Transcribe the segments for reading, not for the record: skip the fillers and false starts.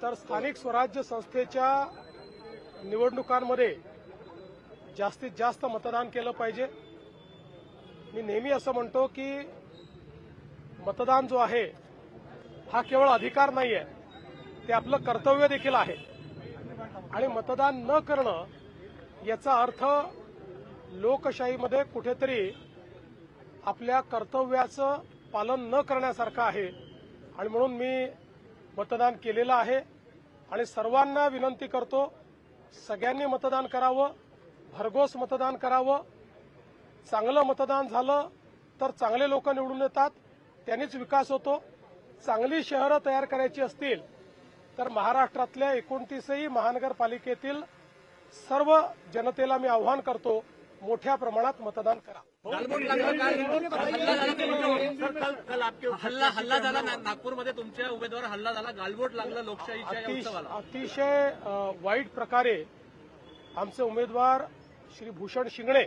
तर स्थानिक स्वराज्य संस्थेच्या निवडणुकांमध्ये जास्तीत जास्त मतदान केलं पाहिजे। मी नेहमी असं म्हणतो की मतदान जो आहे हा केवळ अधिकार नाही आहे, ते आपलं कर्तव्य देखील आहे आणि मतदान न करणं याचा अर्थ लोकशाहीमध्ये कुठेतरी आपल्या कर्तव्याचं पालन न करण्यासारखं आहे आणि म्हणून मी मतदान केलेलं आहे आणि सर्वांना विनंती करतो, सगळ्यांनी मतदान करावं, भरघोस मतदान करावं। चांगलं मतदान झालं तर चांगले लोक निवडून येतात, त्यांनीच विकास होतो। चांगली शहरं तयार करायची असतील तर महाराष्ट्रातल्या 29ही महानगरपालिकेतील सर्व जनतेला मी आवाहन करतो, मोठ्या प्रमाणात मतदान करा। हल्ला झाला नागपूरमध्ये, तुमच्या उमेदवार हल्ला झाला, गालबोट लागला लोकशाहीच्या या उत्सवाला। अतिशय वाईट प्रकारे आमचे उमेदवार श्री भूषण शिंगणे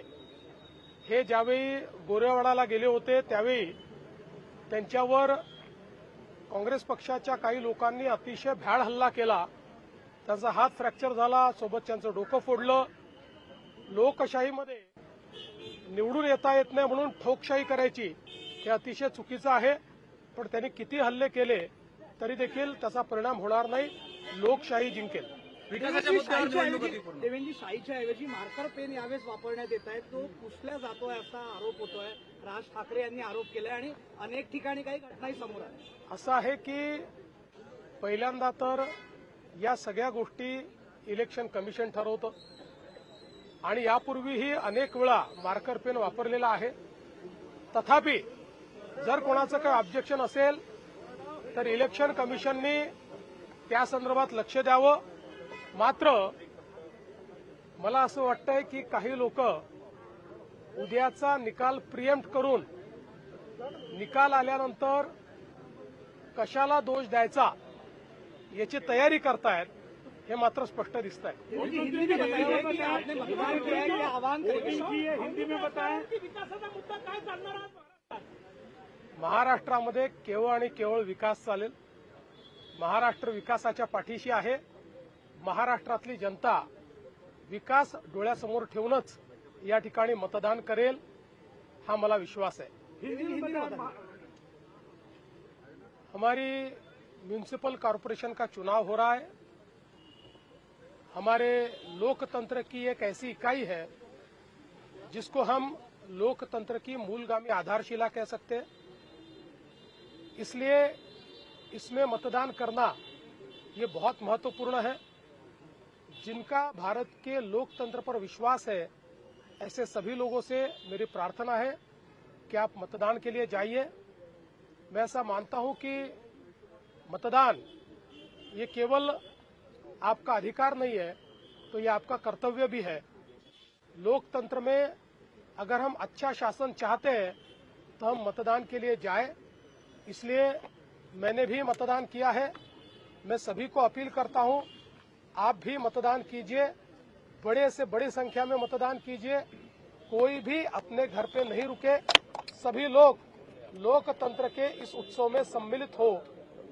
हे ज्यावेळी गोरेवाडाला गेले होते त्यावेळी त्यांच्यावर काँग्रेस पक्षाच्या काही लोकांनी अतिशय भ्याड हल्ला केला। त्यांचा हात फ्रॅक्चर झाला, सोबत त्यांचं डोकं फोडलं। लोकशाहीमध्ये निवडून येता येत नाही म्हणून ठोकशाही करायची हे अतिशय चुकीचं आहे, पण त्यांनी किती हल्ले केले तरी देखील त्याचा परिणाम होणार नाही, लोकशाही जिंकेल। देवेंद्रजी, शाईच्या ऐवजी मार्कर पेन यावेळेस वापरण्यात येत आहे, तो पुसला जातोय असा आरोप होतोय। राज ठाकरे यांनी आरोप केलाय आणि अनेक ठिकाणी काही घटनाही समोर आल्या। असं आहे की पहिल्यांदा तर या सगळ्या गोष्टी इलेक्शन कमिशन ठरवतं आणि यापूर्वीही अनेक वेळा मार्कर पेन वापरलेला आहे। तथापि जर कोणाचं काही ऑब्जेक्शन असेल तर इलेक्शन कमिशननी त्या संदर्भात लक्ष द्यावं। मात्र मला असं वाटतंय की काही लोक उद्याचा निकाल प्रिएम्प्ट करून निकाल आल्यानंतर कशाला दोष द्यायचा याची तयारी करतायत, हे मात्र स्पष्ट दिसत आहे। महाराष्ट्रामध्ये केवळ आणि केवळ विकास चालेल। महाराष्ट्र विकासाच्या पाठीशी आहे। महाराष्ट्रातली जनता विकास डोळ्यासमोर ठेवूनच या ठिकाणी मतदान करेल, हा मला विश्वास है। हमारी म्यूनिसिपल कॉरपोरेशन का चुनाव हो रहा है। हमारे लोकतंत्र की एक ऐसी इकाई है जिसको हम लोकतंत्र की मूलगामी आधारशिला कह सकते हैं। इसलिए इसमें मतदान करना ये बहुत महत्वपूर्ण है। जिनका भारत के लोकतंत्र पर विश्वास है, ऐसे सभी लोगों से मेरी प्रार्थना है कि आप मतदान के लिए जाइए। मैं ऐसा मानता हूं कि मतदान ये केवल आपका अधिकार नहीं है, तो ये आपका कर्तव्य भी है। लोकतंत्र में अगर हम अच्छा शासन चाहते हैं तो हम मतदान के लिए जाएं। इसलिए मैंने भी मतदान किया है। मैं सभी को अपील करता हूं, आप भी मतदान कीजिए, बड़े से बड़ी संख्या में मतदान कीजिए। कोई भी अपने घर पे नहीं रुके, सभी लोग लोकतंत्र के इस उत्सव में सम्मिलित हो,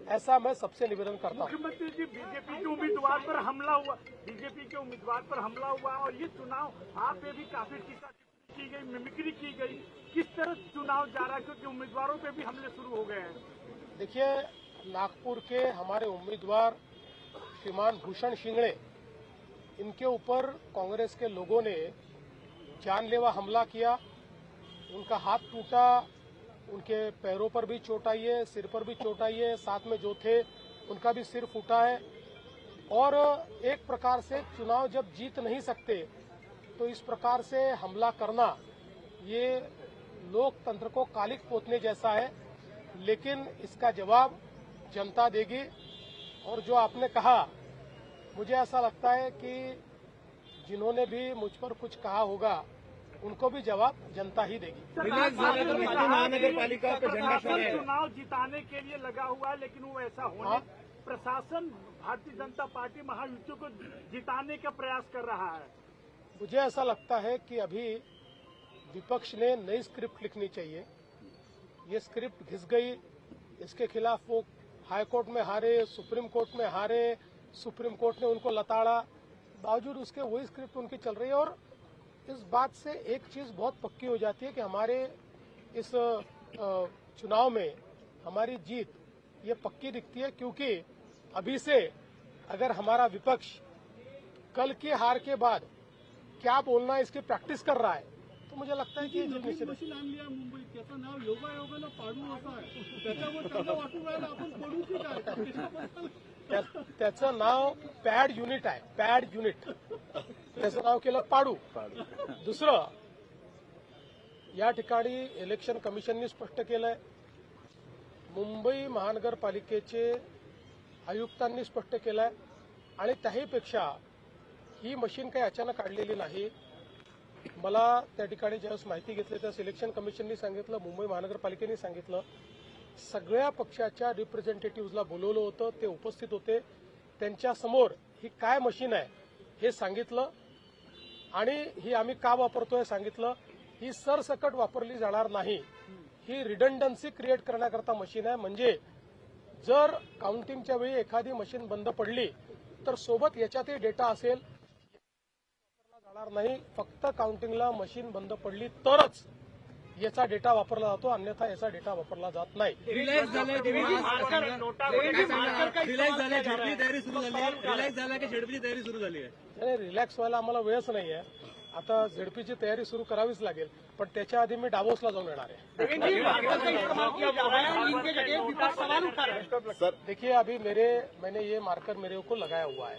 ऐसा मैं सबसे निवेदन करता हूं। मुख्यमंत्री जी, बीजेपी के उम्मीदवार पर हमला हुआ, बीजेपी के उम्मीदवार पर हमला हुआ और ये चुनाव आप पे भी काफी टीका की गई, मिमिक्री की गई। किस तरह चुनाव जा रहा है, क्योंकि उम्मीदवारों पे भी हमले शुरू हो गए हैं। देखिए, नागपुर के हमारे उम्मीदवार श्रीमान भूषण शिंगणे, इनके ऊपर कांग्रेस के लोगों ने जानलेवा हमला किया। उनका हाथ टूटा, उनके पैरों पर भी चोट आई है, सिर पर भी चोट आई है, साथ में जो थे उनका भी सिर फूटा है। और एक प्रकार से चुनाव जब जीत नहीं सकते तो इस प्रकार से हमला करना ये लोकतंत्र को कालिक पोतने जैसा है। लेकिन इसका जवाब जनता देगी। और जो आपने कहा, मुझे ऐसा लगता है कि जिन्होंने भी मुझ पर कुछ कहा होगा उनको भी जवाब जनता ही देगी। महानगरपालिका का चुनाव जिताने के लिए लगा हुआ है, लेकिन वो ऐसा होने प्रशासन भारतीय जनता पार्टी महायुति को जिताने का प्रयास कर रहा है। मुझे ऐसा लगता है कि अभी विपक्ष ने नई स्क्रिप्ट लिखनी चाहिए। ये स्क्रिप्ट घिस गई, इसके खिलाफ वो हाई कोर्ट में हारे, सुप्रीम कोर्ट में हारे, सुप्रीम कोर्ट ने उनको लताड़ा, बावजूद उसके वही स्क्रिप्ट उनकी चल रही है। और इस बात से एक चीज बहुत पक्की हो जाती है कि हमारे इस चुनाव में हमारी जीत ये पक्की दिखती है, क्योंकि अभी से अगर हमारा विपक्ष कल की हार के बाद क्या बोलना है इसकी प्रैक्टिस कर रहा है, तो मुझे लगता है की ये जीत निश्चित है. मशीन आणली आहे मुंबईत, त्याचं नाव योगायोगानं पाडू असं आहे. त्याच्यावर त्यांना वाटून राहिलं आपण पडू की काय त्याच्याबद्दल त्याचं नाव पॅड युनिट आहे, पॅड युनिट. त्याचं नाव केलं पाडू. दुसरं, या ठिकाणी इलेक्शन कमिशननी स्पष्ट केलंय, मुंबई महानगरपालिकेचे आयुक्तांनी स्पष्ट केलंय, आणि त्याहीपेक्षा ही मशीन काही अचानक काढलेली नाही. मला त्या ठिकाणी ज्यावेळेस माहिती घेतली त्यावेळेस इलेक्शन कमिशननी सांगितलं, मुंबई महानगरपालिकेने सांगितलं, सगळ्या पक्षाच्या रिप्रेझेंटेटिव्हला बोलवलं होतं, ते उपस्थित होते, त्यांच्यासमोर ही काय मशीन आहे हे सांगितलं, आणि ही आम्ही का वापरतोय सांगितलं. ही सरसकट वापरली जाणार नाही, ही रिडंडन्सी क्रिएट करण्याकरता मशीन आहे. म्हणजे जर काउंटिंगच्या वेळी एखादी मशीन बंद पडली तर सोबत याच्यातही डेटा असेल, जाणार नाही. फक्त काउंटिंगला मशीन बंद पडली तरच याचा डेटा वापरला जातो, अन्यथा याचा डेटा वापरला जात नाही. रिलॅक्स झालंय झेडपीची तयारी सुरू झाली आहे. रिलॅक्स झाला की झेडपीची तयारी सुरू झाली आहे. नाही, रिलॅक्स व्हायला आम्हाला वेळच नाही आहे. आता झेडपीची तयारी सुरू करावीच लागेल, पण त्याच्या आधी मी डावोसला जाऊन येणार आहे. देखिए, अभी मैंने ये मार्कर मेरे को लगाया हुआ है.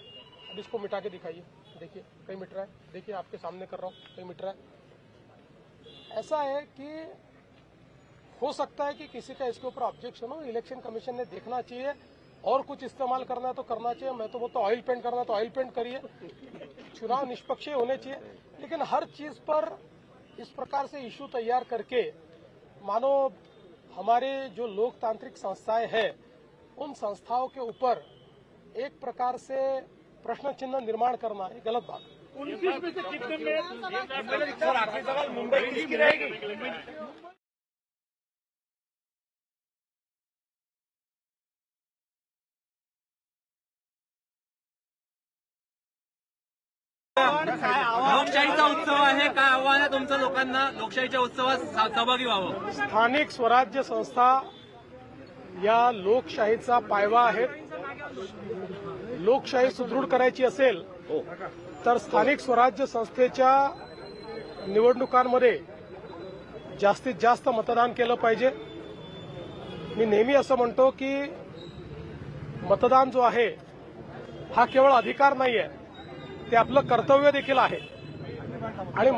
अब इसको मिटा के दिखाइए. देखिए कहीं मिट रहा है, देखिए आपके सामने कर रहा हूँ, कहीं मिट रहा है. ऐसा है कि हो सकता है कि किसी का इसके ऊपर ऑब्जेक्शन हो. इलेक्शन कमीशन ने देखना चाहिए, और कुछ इस्तेमाल करना है तो करना चाहिए. मैं तो बोलता ऑयल पेंट करना है तो ऑयल पेंट करिए. चुनाव निष्पक्ष होने चाहिए, लेकिन हर चीज पर इस प्रकार से इश्यू तैयार करके मानो हमारे जो लोकतांत्रिक संस्थाएं हैं उन संस्थाओं के ऊपर एक प्रकार से प्रश्न चिन्ह निर्माण करना है गलत बात. 29 में से कितने में मुंबई किसकी रहेगी? लोकशाहीचा उत्सव आहे, काय आव्हान आहे तुमचं लोकांना लोकशाहीच्या उत्सवात सहभागी व्हावं? स्थानिक स्वराज्य संस्था या लोकशाहीचा पायवा आहेत. लोकशाही सुदृढ करायची असेल तर स्थानिक स्वराज्य संस्थेच्या निवडणुकांमध्ये जास्तीत जास्त मतदान केलं पाहिजे. मी नेहमी असं म्हणतो की मतदान जो आहे हा केवळ अधिकार नाहीये, ते आपलं कर्तव्य देखील आहे. आणि